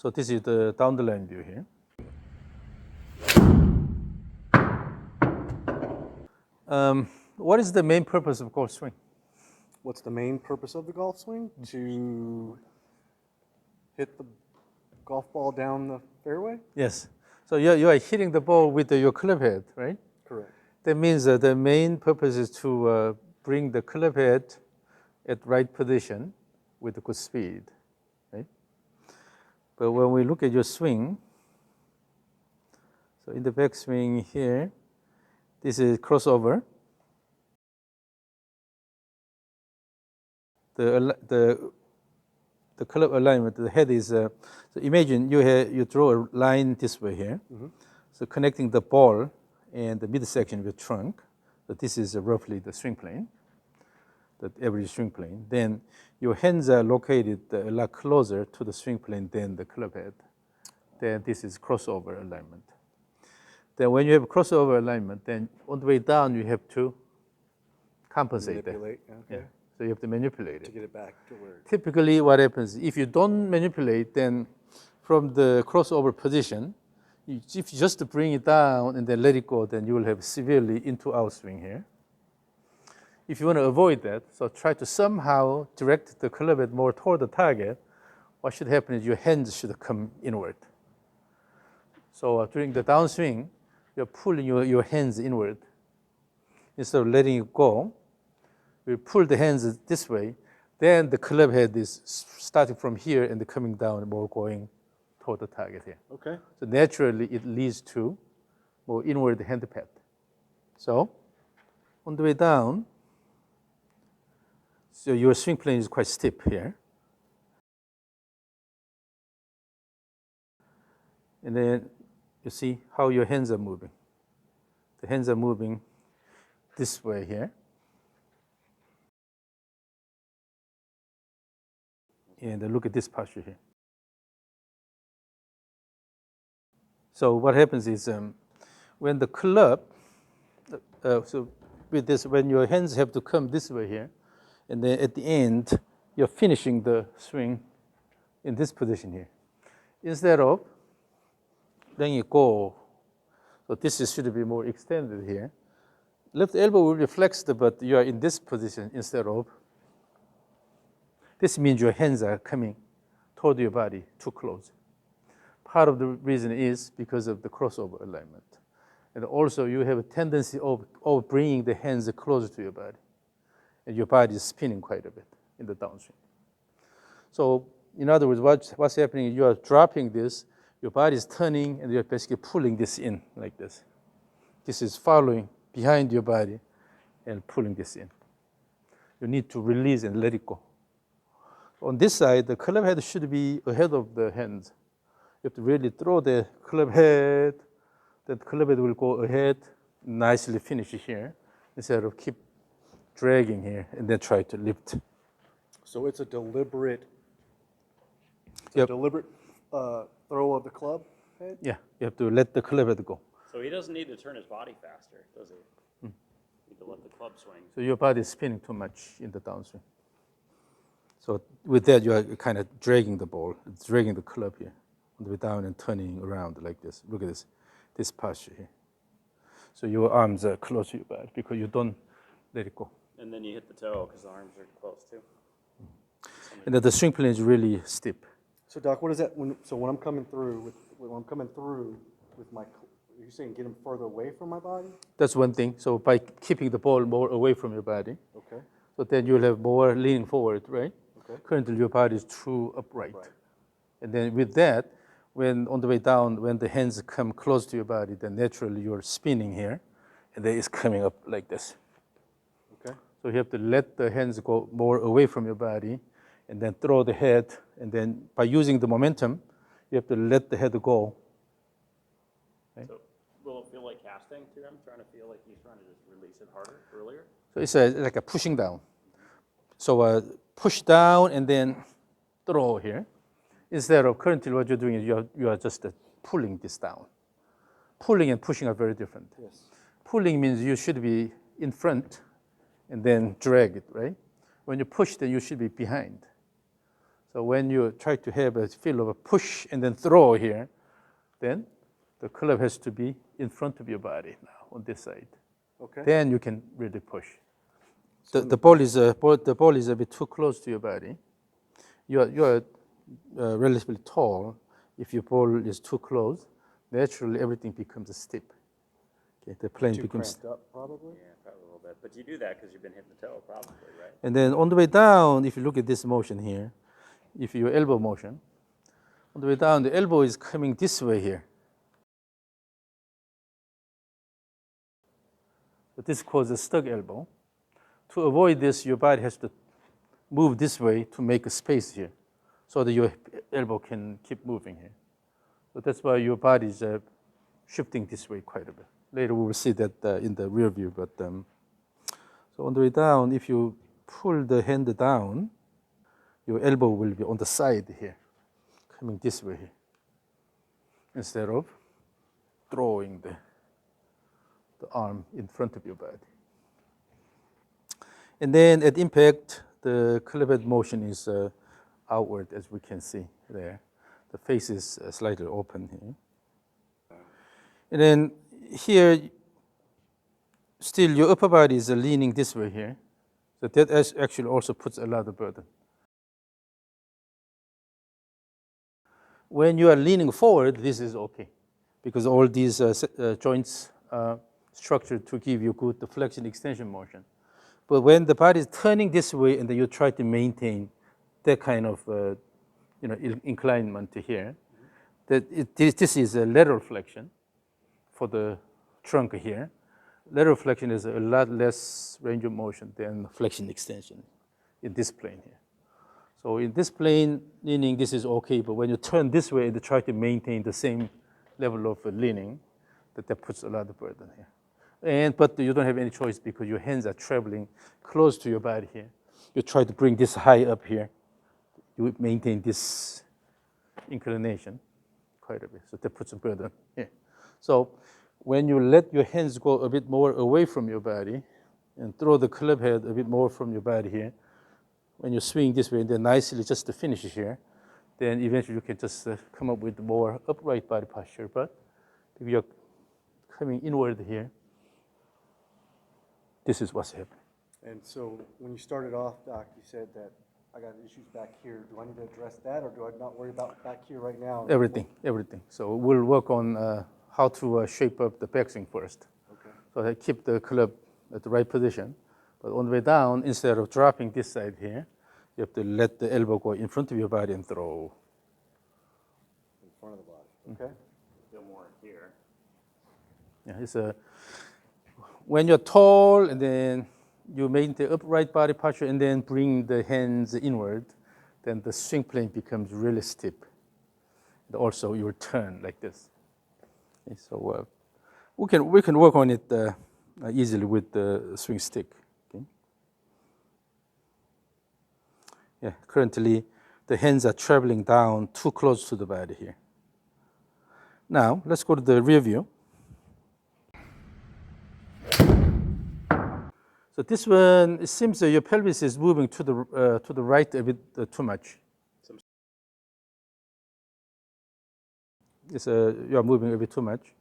So this is the down the line view here. What is the main purpose of golf swing? What's the main purpose of the golf swing? To hit the golf ball down the fairway? Yes. So you are hitting the ball with your club head, right? Correct. That means that the main purpose is to bring the club head at right position with a good speed, right? But when we look at your swing, so in the backswing here, this is crossover. The club alignment, the head is, so imagine you draw a line this way here. Mm-hmm. So connecting the ball and the midsection of your trunk. So this is roughly the swing plane, the average swing plane. Then your hands are located a lot closer to the swing plane than the club head. Then this is crossover alignment. Then when you have crossover alignment, then on the way down you have to compensate Manipulate, that. okay. Yeah. So you have to manipulate it. To get it back to where. Typically what happens, if you don't manipulate, then from the crossover position, if you just bring it down and then let it go, then you will have severely into outswing here. If you want to avoid that, so try to somehow direct the club head more toward the target. What should happen is your hands should come inward. So during the downswing, you're pulling your hands inward. Instead of letting it go, you pull the hands this way, then the club head is starting from here and coming down, more going toward the target here. Okay. So naturally, it leads to more inward hand pat. So on the way down, so your swing plane is quite steep here. And then you see how your hands are moving. The hands are moving this way here. And look at this posture here. So what happens is when the club, so with this, when your hands have to come this way here, and then at the end, you're finishing the swing in this position here. Instead of letting it go, so this should be more extended here. Left elbow will be flexed, but you are in this position instead of. This means your hands are coming toward your body too close. Part of the reason is because of the crossover alignment. And also you have a tendency of bringing the hands closer to your body. And your body is spinning quite a bit in the downswing. So in other words, what's happening is you are dropping this, your body is turning, and you're basically pulling this in like this. This is following behind your body and pulling this in. You need to release and let it go. On this side, the club head should be ahead of the hands. You have to really throw the club head. That club head will go ahead, nicely finish here, instead of keep dragging here and then try to lift. So it's a deliberate, Yep. throw of the club head? Yeah, you have to let the club head go. So he doesn't need to turn his body faster, does he? He need to let the club swing. So your body is spinning too much in the downswing. So with that, you are kind of dragging the ball, dragging the club here, on the way down and turning around like this. Look at this posture here. So your arms are close to your body because you don't let it go. And then you hit the toe because the arms are close too. And then the swing plane is really steep. So Doc, what is that? When I'm coming through with my, are you saying get him further away from my body? That's one thing. So by keeping the ball more away from your body, Okay. so then you'll have more leaning forward, right? Okay. Currently your body is true upright. Right. And then with that, when on the way down, when the hands come close to your body, then naturally you're spinning here, and then it's coming up like this. Okay. So you have to let the hands go more away from your body, and then throw the head, and then by using the momentum, you have to let the head go. Okay? So will it feel like casting to him, trying to feel like he's trying to just release it harder earlier? So it's like a pushing down. So push down and then throw here. Instead of currently what you're doing is you are just pulling this down. Pulling and pushing are very different. Yes. Pulling means you should be in front and then drag it, right? When you push, then you should be behind. So when you try to have a feel of a push and then throw here, then the club has to be in front of your body now on this side. Okay. Then you can really push. So The ball is a bit too close to your body. You are relatively tall. If your ball is too close, naturally everything becomes stiff. Okay, the plane too becomes. cramped up, probably. Yeah, probably a little bit. But you do that because you've been hitting the toe, probably, right? And then on the way down, if you look at this motion here, if your elbow motion, on the way down, the elbow is coming this way here. So this causes a stuck elbow. To avoid this, your body has to move this way to make a space here so that your elbow can keep moving here. So that's why your body is shifting this way quite a bit. Later we will see that in the rear view. But so on the way down, if you pull the hand down, your elbow will be on the side here, coming this way here, instead of throwing the arm in front of your body. And then at impact, the club head motion is outward, as we can see there. The face is slightly open here. And then here, still your upper body is leaning this way here. So that actually also puts a lot of burden. When you are leaning forward, this is okay, because all these joints are structured to give you good flexion extension motion. But when the body is turning this way and then you try to maintain that kind of inclinement to here, this is a lateral flexion for the trunk here. Lateral flexion is a lot less range of motion than flexion extension in this plane here. So in this plane, leaning, this is okay, but when you turn this way and try to maintain the same level of leaning, that puts a lot of burden here. But you don't have any choice because your hands are traveling close to your body here. You try to bring this high up here. You maintain this inclination quite a bit. So that puts a burden here. So when you let your hands go a bit more away from your body and throw the club head a bit more from your body here, when you swing this way and then nicely just to finish here, then eventually you can just come up with more upright body posture. But if you're coming inward here, this is what's happening. And so when you started off, Doc, you said that I got issues back here. Do I need to address that, or do I not worry about back here right now? Everything. So we'll work on how to shape up the backswing first. Okay. So I keep the club at the right position. But on the way down, instead of dropping this side here, you have to let the elbow go in front of your body and throw. In front of the body. Okay. Feel more here. Yeah, it's when you're tall and then you maintain the upright body posture and then bring the hands inward, then the swing plane becomes really steep. And also you will turn like this. Okay, so we can work on it easily with the swing stick. Okay. Yeah, currently the hands are traveling down too close to the body here. Now let's go to the rear view. So this one, it seems that your pelvis is moving to the right a bit too much. You are moving a bit too much.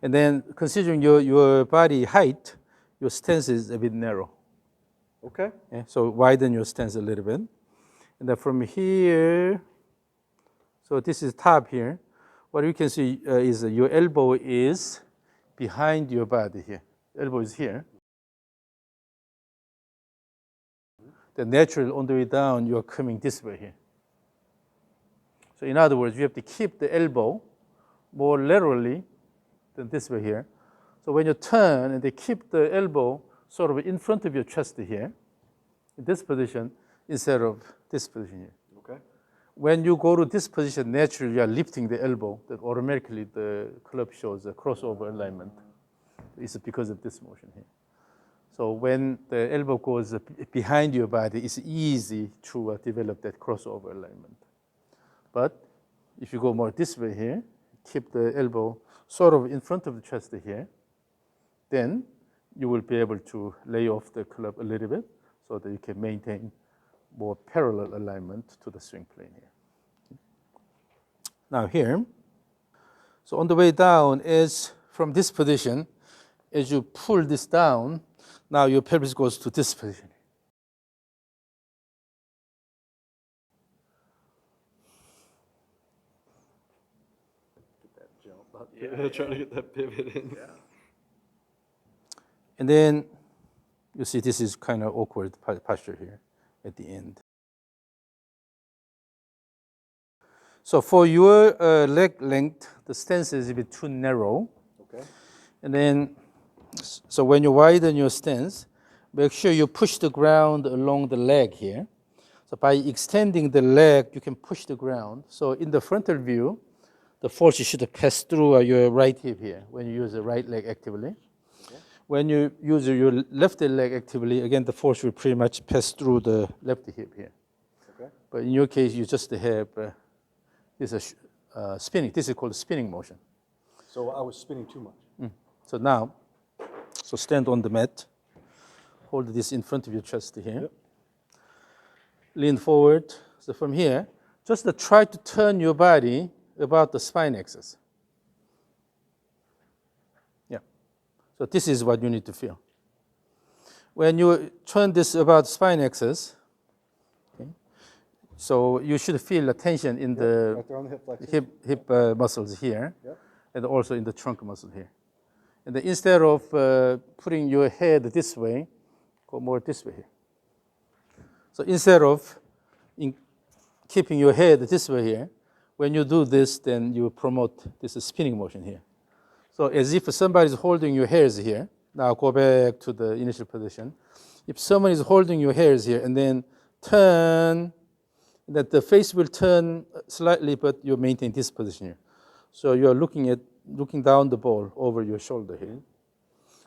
And then considering your body height, your stance is a bit narrow. Okay. Yeah, so widen your stance a little bit. And then from here, so this is top here. What you can see is your elbow is behind your body here. Elbow is here. Then naturally on the way down, you are coming this way here. So in other words, you have to keep the elbow more laterally than this way here. So when you turn and they keep the elbow sort of in front of your chest here, in this position, instead of this position here. Okay. When you go to this position, naturally you are lifting the elbow, that automatically the club shows a crossover alignment. It's because of this motion here. So when the elbow goes behind your body, it's easy to develop that crossover alignment. But if you go more this way here, keep the elbow sort of in front of the chest here, then you will be able to lay off the club a little bit so that you can maintain more parallel alignment to the swing plane here. Now here, so on the way down is from this position, as you pull this down, now your pelvis goes to this position. Trying to get that pivot in. Yeah. And then you see this is kind of awkward posture here at the end. So for your leg length, the stance is a bit too narrow. Okay. And then, so when you widen your stance, make sure you push the ground along the leg here. So by extending the leg, you can push the ground. So in the frontal view, the force should pass through your right hip here when you use the right leg actively. Okay. When you use your left leg actively, again, the force will pretty much pass through the left hip here. Okay. But in your case, you just have this spinning. This is called spinning motion. So I was spinning too much. So now, so stand on the mat. Hold this in front of your chest here. Yep. Lean forward. So from here, just try to turn your body about the spine axis. Yeah. So this is what you need to feel. When you turn this about spine axis, okay, so you should feel the tension in the Right there on the hip flexors. hip muscles here, Yep. and also in the trunk muscle here. And then instead of putting your head this way, go more this way here. So instead of keeping your head this way here, when you do this, then you promote this spinning motion here. So as if somebody is holding your hairs here. Now go back to the initial position. If someone is holding your hairs here and then turn, that the face will turn slightly, but you maintain this position here. So you are looking down the ball over your shoulder here.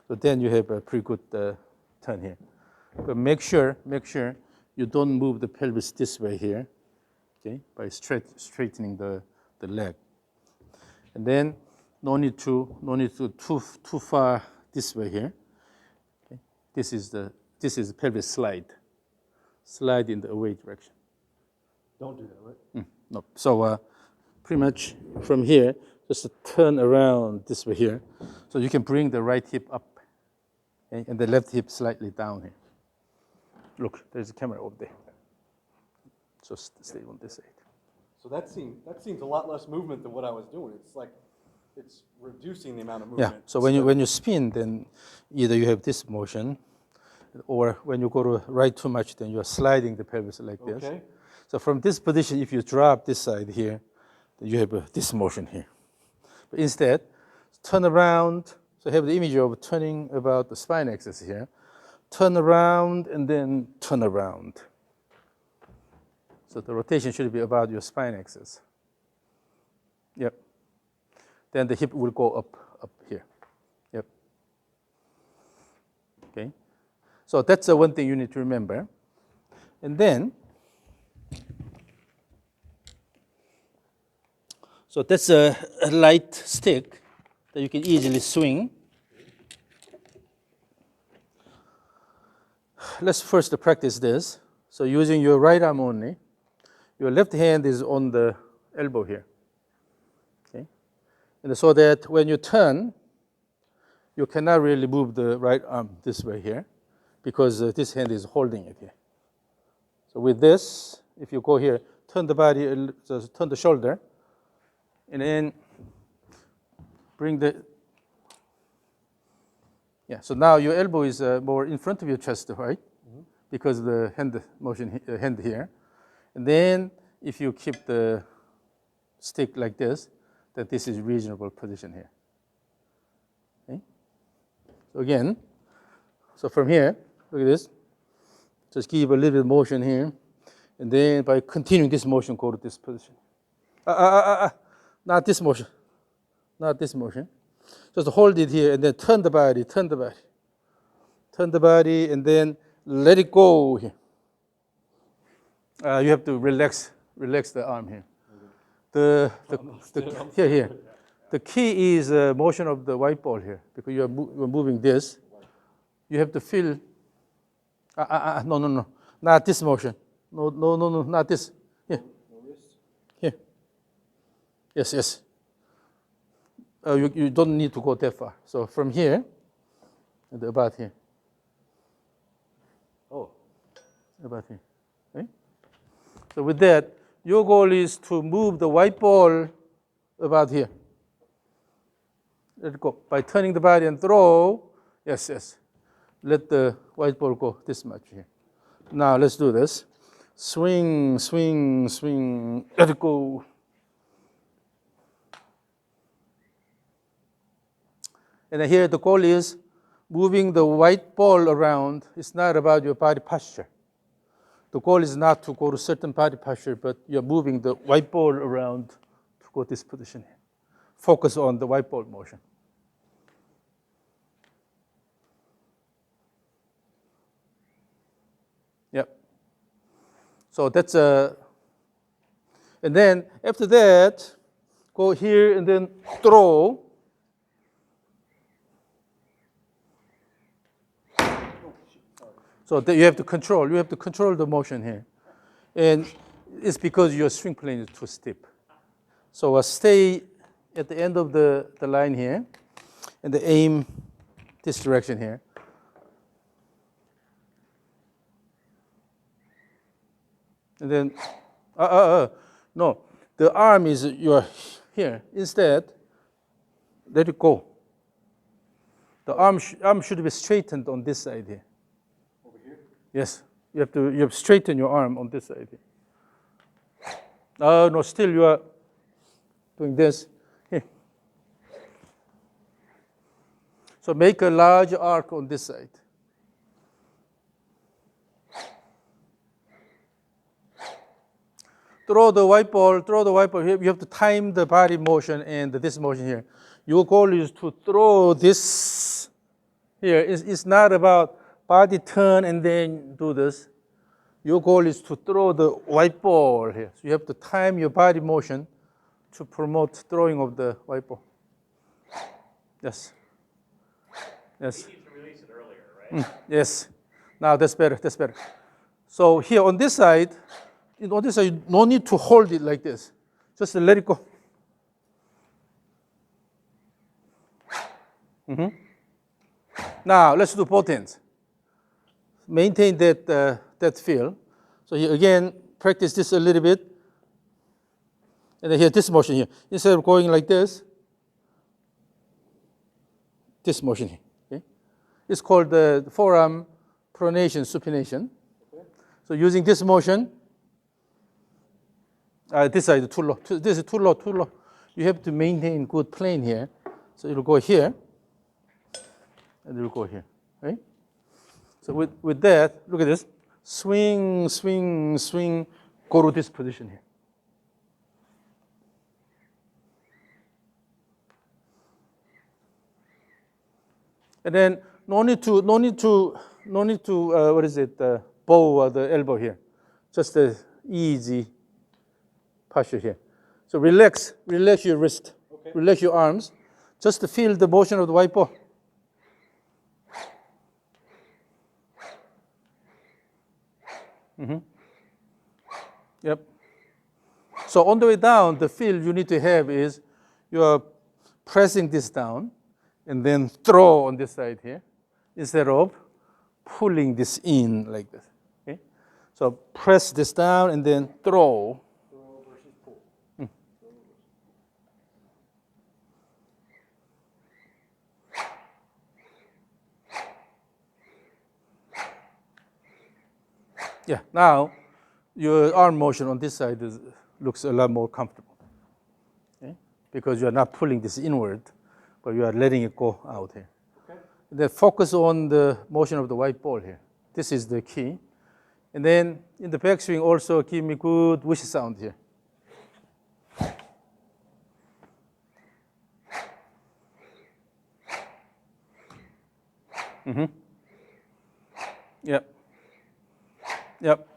So then you have a pretty good turn here. But make sure you don't move the pelvis this way here, okay, by straightening the leg. And then no need to too far this way here. Okay. This is the pelvis slide in the away direction. Don't do that, right? No. So pretty much from here, just turn around this way here. So you can bring the right hip up, okay, and the left hip slightly down here. Look, there's a camera over there. So stay on this side. So that seems a lot less movement than what I was doing. It's like it's reducing the amount of Yeah. movement. So when you spin, then either you have this motion, or when you go to right too much, then you're sliding the pelvis like this. Okay. So from this position, if you drop this side here, then you have this motion here. But instead, turn around. So have the image of turning about the spine axis here. Turn around and then turn around. So the rotation should be about your spine axis. Yep. Then the hip will go up here. Yep. Okay. So that's one thing you need to remember. And then, so that's a light stick that you can easily swing. Let's first practice this. So using your right arm only, your left hand is on the elbow here. Okay? And so that when you turn, you cannot really move the right arm this way here because this hand is holding it here. So with this, if you go here, turn the body, just turn the shoulder, and then bring the, yeah, so now your elbow is more in front of your chest, right? Mm-hmm. Because of the hand motion, hand here. And then if you keep the stick like this, that this is reasonable position here. Okay? So again, so from here, look at this. Just give a little bit of motion here. And then by continuing this motion, go to this position. Not this motion. Not this motion. Just hold it here and then turn the body, turn the body. Turn the body and then let it go here. You have to relax the arm here. Here. The key is motion of the white ball here because you're moving this. You have to feel, no, not this motion. No, not this. Here, No wrist. here. Yes, yes. You don't need to go that far. So from here, and about here, Oh, about here. Okay? So with that, your goal is to move the white ball about here. Let it go. By turning the body and throw, yes, yes. Let the white ball go this much here. Now let's do this. Swing, swing, swing. Let it go. And here the goal is moving the white ball around. It's not about your body posture. The goal is not to go to certain body posture, but you're moving the white ball around to go this position here. Focus on the white ball motion. Yep. So that's and then after that, go here and then throw. So that you have to control the motion here. And it's because your swing plane is too steep. So stay at the end of the line here, and aim this direction here. And then, no, the arm is you're here. Instead, let it go. The arm should be straightened on this side here. over here? Yes, you have to straighten your arm on this side here. No, still you are doing this. Here. So make a large arc on this side. Throw the white ball here. You have to time the body motion and this motion here. Your goal is to throw this here. It's not about body turn and then do this. Your goal is to throw the white ball here. So you have to time your body motion to promote throwing of the white ball. Yes. Yes. You need to release it earlier, right? Yes. Now that's better. So here on this side, no need to hold it like this. Just let it go. Now let's do both ends. Maintain that feel. So here again, practice this a little bit. And then here, this motion here. Instead of going like this motion here. Okay? It's called the forearm pronation, supination. Okay. So using this motion, this side too low. This is too low. You have to maintain good plane here. So it'll go here, and it'll go here. Right? So with that, look at this. Swing, swing, swing. Go to this position here. And then no need to bow the elbow here. Just a easy posture here. So relax your wrist, Okay. relax your arms, just to feel the motion of the white ball. Yep. So on the way down, the feel you need to have is you are pressing this down and then throw on this side here instead of pulling this in like this. Okay? So press this down and then throw. Throw versus pull. Yeah, now your arm motion on this side looks a lot more comfortable. Okay? Because you are not pulling this inward, but you are letting it go out here. Okay. Then focus on the motion of the white ball here. This is the key. And then in the backswing also give me good whoosh sound here. Yep. Yep.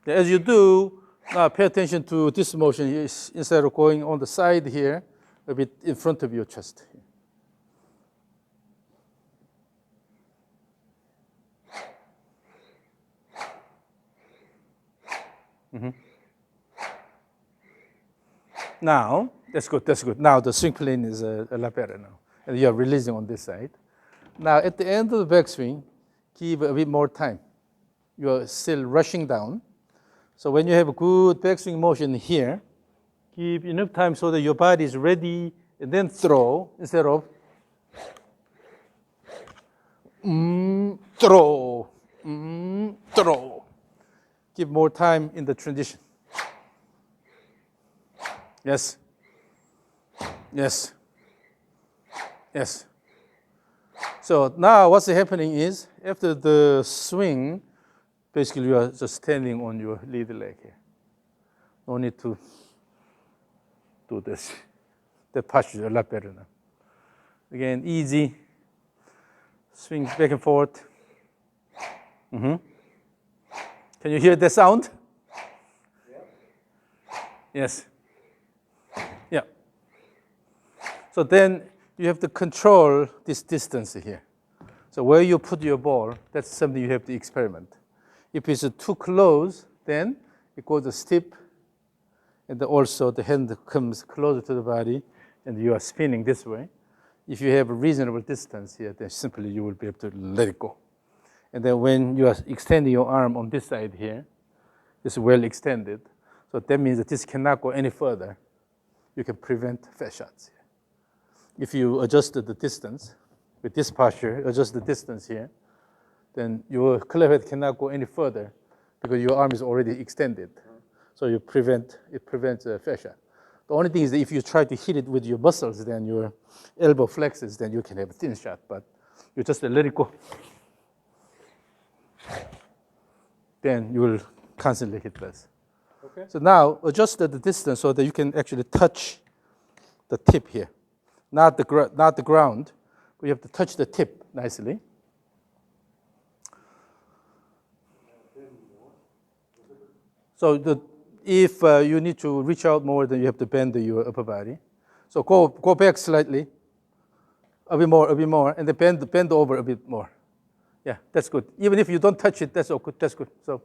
As you do, now pay attention to this motion here. Instead of going on the side here, a bit in front of your chest. Now, that's good, that's good. Now the swing plane is a lot better now. And you're releasing on this side. Now at the end of the backswing, give a bit more time. You're still rushing down. So when you have a good backswing motion here, give enough time so that your body is ready and then throw instead of throw, throw. Give more time in the transition. Yes. Yes. Yes. So now what's happening is after the swing, basically you are just standing on your lead leg here. No need to do this. The posture is a lot better now. Again, easy. Swing back and forth. Can you hear the sound? Yes. Yeah. So then you have to control this distance here. So where you put your ball, that's something you have to experiment. If it's too close, then it goes steep, and also the hand comes closer to the body, and you are spinning this way. If you have a reasonable distance here, then simply you will be able to let it go. And then when you are extending your arm on this side here, it's well extended. So that means that this cannot go any further. You can prevent fat shots here. If you adjust the distance, with this posture, adjust the distance here, then your club head cannot go any further because your arm is already extended. So it prevents a fat shot. The only thing is that if you try to hit it with your muscles, then your elbow flexes, then you can have a thin shot, but you just let it go. Then you will constantly hit less. Okay. So now adjust the distance so that you can actually touch the tip here. Not the ground, but you have to touch the tip nicely. So if you need to reach out more, then you have to bend your upper body. So go back slightly, a bit more, and then bend over a bit more. Yeah, that's good. Even if you don't touch it, that's all good. That's good. So